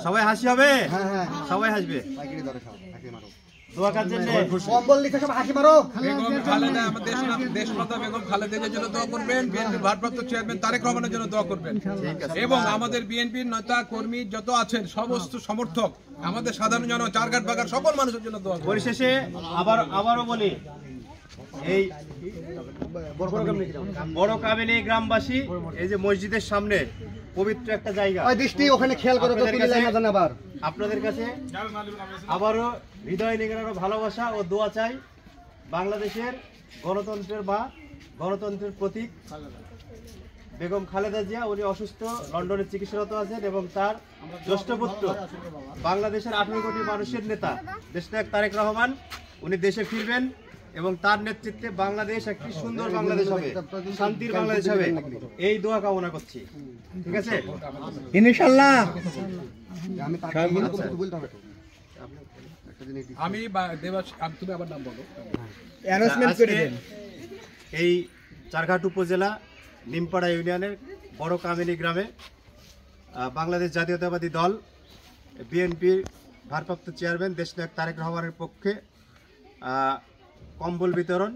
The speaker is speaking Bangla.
সবাই হাসি হবে, সবাই হাসবে। এবং আমাদের বিএনপির নেতা কর্মী যত আছেন সমস্ত সমর্থক, আমাদের সাধারণ জন, চারঘাট বাগার সকল মানুষের জন্য দোয়া। পরিশেষে আবারও বলি, এই বড় কামিনী গ্রামবাসী এই যে মসজিদের সামনে পবিত্র একটা জায়গা, ওখানে খেয়াল করো তো, আপনাদের কাছে আবারও হৃদয় নিগড়ানো ভালোবাসা ও দোয়া চাই। বাংলাদেশের গণতন্ত্রের বা গণতন্ত্রের প্রতীক বেগম খালেদা জিয়া, উনি অসুস্থ, লন্ডনে চিকিৎসারত আছেন এবং তার জ্যেষ্ঠ পুত্র বাংলাদেশের 18 কোটি মানুষের নেতা দেশনায়ক তারেক রহমান, উনি দেশে ফিরবেন এবং তার নেতৃত্বে বাংলাদেশ একটি সুন্দর বাংলাদেশ হবে, শান্তির বাংলাদেশ হবে, এই দোয়া কামনা করছি। ঠিক আছে, ইনশাআল্লাহ। আমি দেবাশ, তুমি আবার নাম বলো। এই চারঘাট উপজেলা নিমপাড়া ইউনিয়নের বড় কামিনী গ্রামে বাংলাদেশ জাতীয়তাবাদী দল বিএনপির ভারপ্রাপ্ত চেয়ারম্যান দেশনায়ক তারেক রহমানের পক্ষে কম্বল বিতরণ